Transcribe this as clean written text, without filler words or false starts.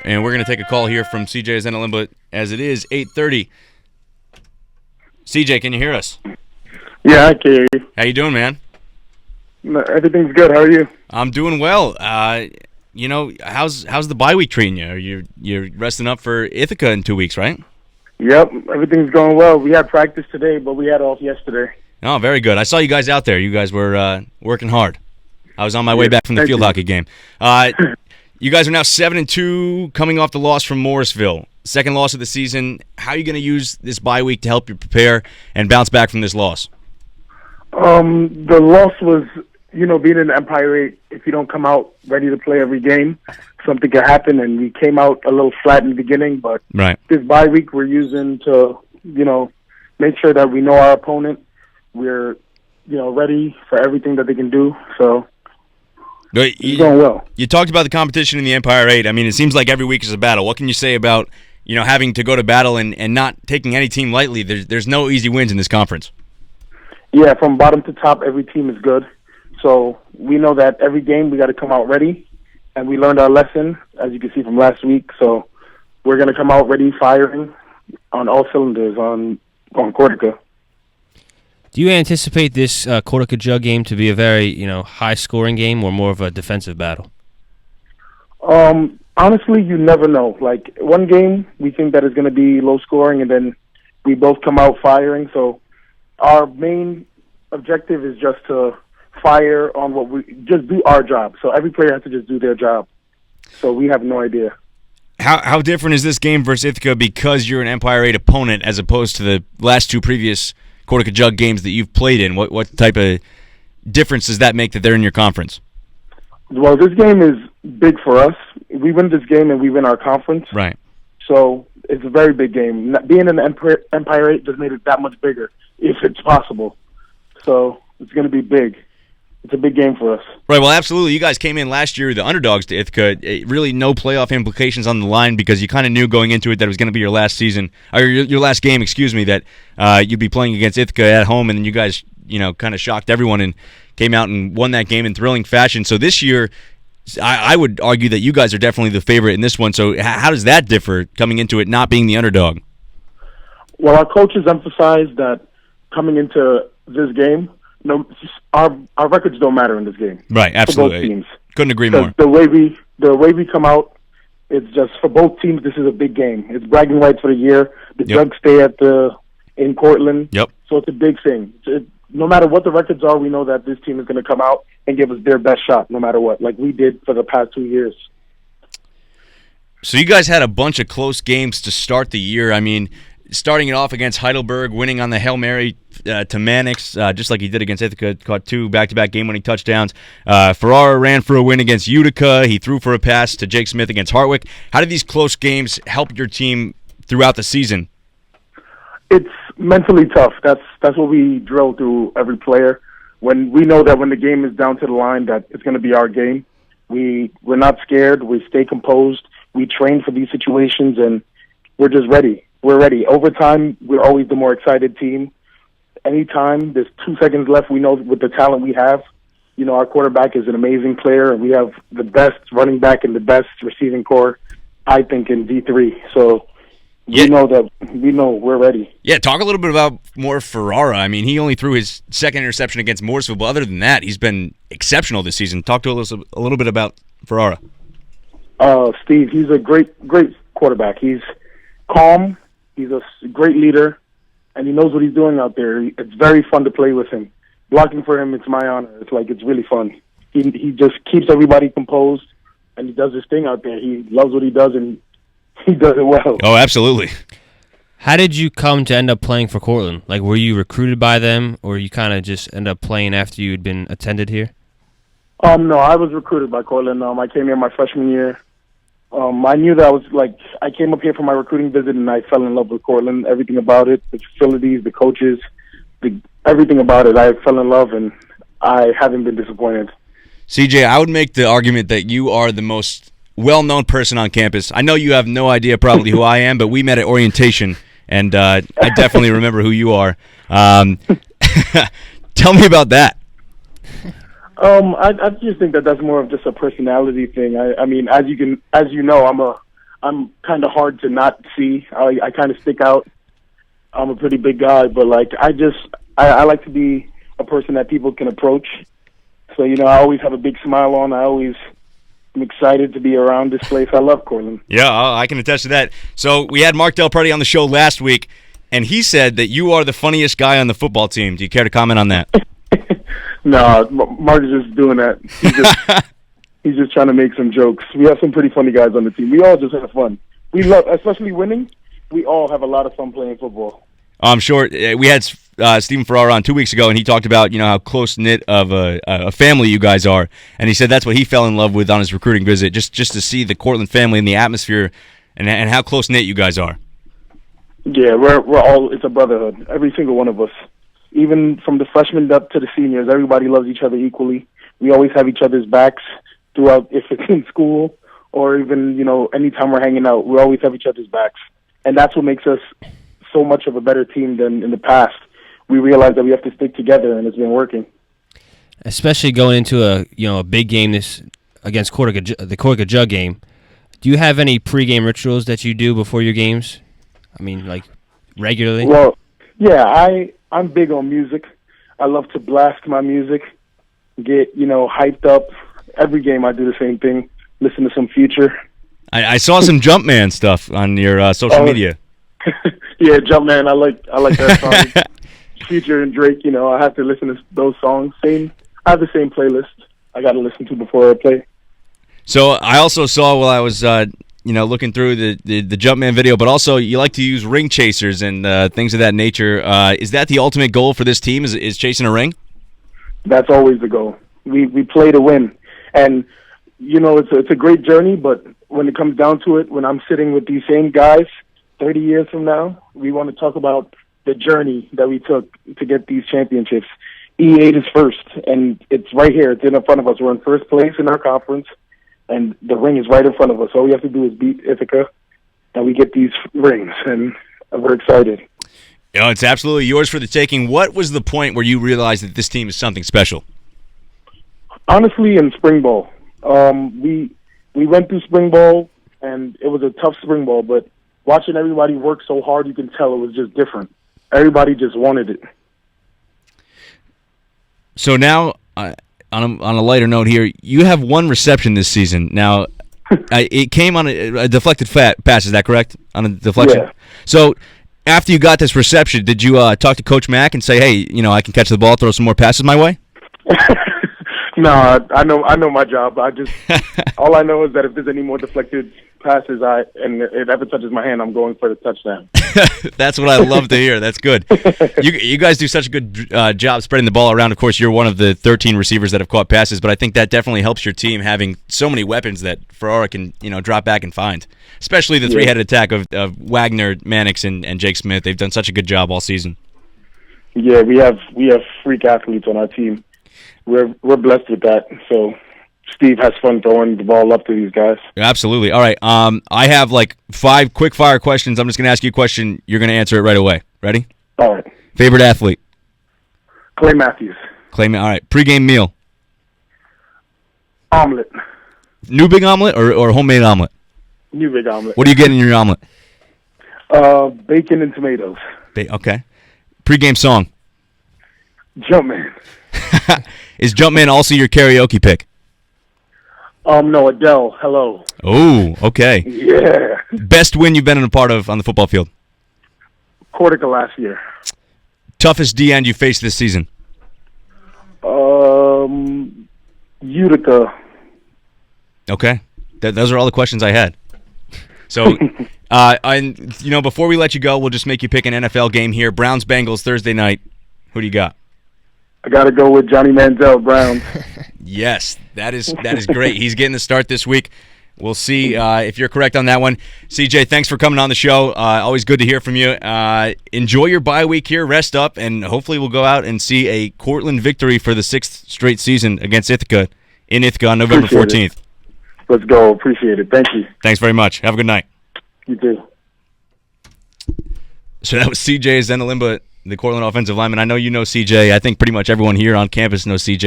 and we're going to take a call here from CJ Ezenyilimba as it is 8:30. CJ, can you hear us? Yeah, I can hear you. How you doing, man? Everything's good. How are you? I'm doing well. How's the bye week treating you? You're resting up for Ithaca in 2 weeks, right? Yep, everything's going well. We had practice today, but we had off yesterday. Oh, very good. I saw you guys out there. You guys were working hard. I was on my way back from the field hockey game. You guys are now 7-2, coming off the loss from Morrisville. Second loss of the season. How are you going to use this bye week to help you prepare and bounce back from this loss? The loss was, being in Empire 8, if you don't come out ready to play every game, something could happen, and we came out a little flat in the beginning, but This bye week we're using to, make sure that we know our opponent. We're, ready for everything that they can do, so it's going well. You talked about the competition in the Empire 8. I mean, it seems like every week is a battle. What can you say about, having to go to battle and not taking any team lightly? There's no easy wins in this conference. Yeah, from bottom to top, every team is good. So we know that every game we got to come out ready, and we learned our lesson, as you can see from last week. So we're going to come out ready, firing on all cylinders on Cortica. Do you anticipate this Cortica Jug game to be a very, high-scoring game or more of a defensive battle? Honestly, you never know. Like, one game, we think that it's going to be low-scoring, and then we both come out firing. So our main objective is just to fire on what we just do our job. So every player has to just do their job. So we have no idea. How different is this game versus Ithaca because you're an Empire 8 opponent as opposed to the last two previous Cortica Jug games that you've played in? What type of difference does that make that they're in your conference? Well, this game is big for us. We win this game and we win our conference. Right. So it's a very big game. Being in the Empire 8 just made it that much bigger, if it's possible. So it's going to be big. It's a big game for us. Right, well, absolutely. You guys came in last year, the underdogs to Ithaca. Really no playoff implications on the line because you kind of knew going into it that it was going to be your last season, or your last game, that you'd be playing against Ithaca at home, and then you guys, kind of shocked everyone and came out and won that game in thrilling fashion. So this year, I would argue that you guys are definitely the favorite in this one. So how does that differ coming into it not being the underdog? Well, our coaches emphasized that coming into this game, our records don't matter in this game. Right, absolutely. For both teams. Couldn't agree more. The way we come out, it's just for both teams. This is a big game. It's bragging rights for the year. The Jugs stay in Cortland. Yep. So it's a big thing. No matter what the records are, we know that this team is going to come out and give us their best shot, no matter what, like we did for the past 2 years. So you guys had a bunch of close games to start the year. I mean, starting it off against Heidelberg, winning on the Hail Mary to Mannix, just like he did against Ithaca, caught 2 back-to-back game-winning touchdowns. Ferrara ran for a win against Utica. He threw for a pass to Jake Smith against Hartwick. How did these close games help your team throughout the season? It's mentally tough. That's what we drill through every player. When we know that when the game is down to the line, that it's going to be our game. We're not scared. We stay composed. We train for these situations, and we're just ready. We're ready. Overtime, we're always the more excited team. Anytime there's 2 seconds left, we know with the talent we have, our quarterback is an amazing player, and we have the best running back and the best receiving core, I think, in D3. So we know we're ready. Yeah, talk a little bit about more Ferrara. I mean, he only threw his second interception against Morrisville, but other than that, he's been exceptional this season. Talk to us a little bit about Ferrara. Steve, he's a great quarterback. He's calm. He's a great leader, and he knows what he's doing out there. It's very fun to play with him. Blocking for him, it's my honor. It's really fun. He just keeps everybody composed, and he does his thing out there. He loves what he does, and he does it well. Oh, absolutely. How did you come to end up playing for Cortland? Like, were you recruited by them, or you kind of just end up playing after you had been attended here? No, I was recruited by Cortland. I came here my freshman year. I knew that I came up here for my recruiting visit, and I fell in love with Cortland. Everything about it, the facilities, the coaches, everything about it. I fell in love, and I haven't been disappointed. CJ, I would make the argument that you are the most well-known person on campus. I know you have no idea probably who I am, but we met at orientation, and I definitely remember who you are. Tell me about that. I just think that's more of just a personality thing. I mean, as you know, I'm kind of hard to not see. I kind of stick out. I'm a pretty big guy, but like I like to be a person that people can approach. So, I always have a big smile on. I'm excited to be around this place. I love Cortland. Yeah, I can attest to that. So we had Mark Del Prete on the show last week, and he said that you are the funniest guy on the football team. Do you care to comment on that? No, Mark is just doing that. He's just trying to make some jokes. We have some pretty funny guys on the team. We all just have fun. We love, especially winning, we all have a lot of fun playing football. I'm sure we had Stephen Ferrara on 2 weeks ago, and he talked about how close-knit of a family you guys are, and he said that's what he fell in love with on his recruiting visit, just to see the Cortland family and the atmosphere and how close-knit you guys are. Yeah, we're all, it's a brotherhood, every single one of us. Even from the freshmen up to the seniors, everybody loves each other equally. We always have each other's backs throughout, if it's in school or even, anytime we're hanging out, we always have each other's backs. And that's what makes us so much of a better team than in the past. We realize that we have to stick together, and it's been working. Especially going into a big game against the Corsica Jug game. Do you have any pregame rituals that you do before your games? I mean, like regularly? Well, yeah, I'm big on music. I love to blast my music, get hyped up. Every game I do the same thing. Listen to some Future. I saw some Jumpman stuff on your social media. Yeah, Jumpman. I like that song. Future and Drake. I have to listen to those songs. I have the same playlist I got to listen to before I play. So I also saw while I was looking through the Jumpman video, but also you like to use ring chasers and things of that nature. Is that the ultimate goal for this team? Is chasing a ring? That's always the goal. We play to win, and it's a great journey. But when it comes down to it, when I'm sitting with these same guys 30 years from now, we want to talk about the journey that we took to get these championships. E8 is first, and it's right here. It's in front of us. We're in first place in our conference, and the ring is right in front of us. All we have to do is beat Ithaca, and we get these rings, and we're excited. It's absolutely yours for the taking. What was the point where you realized that this team is something special? Honestly, in spring ball. We went through spring ball, and it was a tough spring ball, but watching everybody work so hard, you can tell it was just different. Everybody just wanted it. So now, on a lighter note here, you have one reception this season. Now, it came on a deflected pass. Is that correct? On a deflection? Yeah. So after you got this reception, did you talk to Coach Mack and say, hey, I can catch the ball, throw some more passes my way? No, I know my job. All I know is that if there's any more deflected passes, and it ever touches my hand, I'm going for the touchdown. That's what I love to hear. That's good. You guys do such a good job spreading the ball around. Of course, you're one of the 13 receivers that have caught passes, but I think that definitely helps your team having so many weapons that Ferrara can drop back and find. Especially the three-headed attack of Wagner, Mannix, and Jake Smith. They've done such a good job all season. Yeah, we have freak athletes on our team. We're blessed with that. So Steve has fun throwing the ball up to these guys. Absolutely. All right. I have 5 quick-fire questions. I'm just going to ask you a question. You're going to answer it right away. Ready? All right. Favorite athlete? Clay Matthews. All right. Pre-game meal? Omelet. New big omelet or homemade omelet? New big omelet. What do you get in your omelet? Bacon and tomatoes. Okay. Pre-game song? Jumpman. Is Jumpman also your karaoke pick? No, Adele. Hello. Oh, okay. Yeah. Best win you've been in a part of on the football field? Corsica last year. Toughest D-end you faced this season? Utica. Okay. Those are all the questions I had. So, before we let you go, we'll just make you pick an NFL game here. Browns-Bengals Thursday night. Who do you got? I got to go with Johnny Manziel, Browns. Yes, that is great. He's getting the start this week. We'll see if you're correct on that one. CJ, thanks for coming on the show. Always good to hear from you. Enjoy your bye week here. Rest up, and hopefully we'll go out and see a Cortland victory for the 6th straight season against Ithaca in Ithaca on November 14th. Let's go. Appreciate it. Thank you. Thanks very much. Have a good night. You too. So that was CJ Ezenyilimba, the Cortland offensive lineman. I know you know CJ. I think pretty much everyone here on campus knows CJ.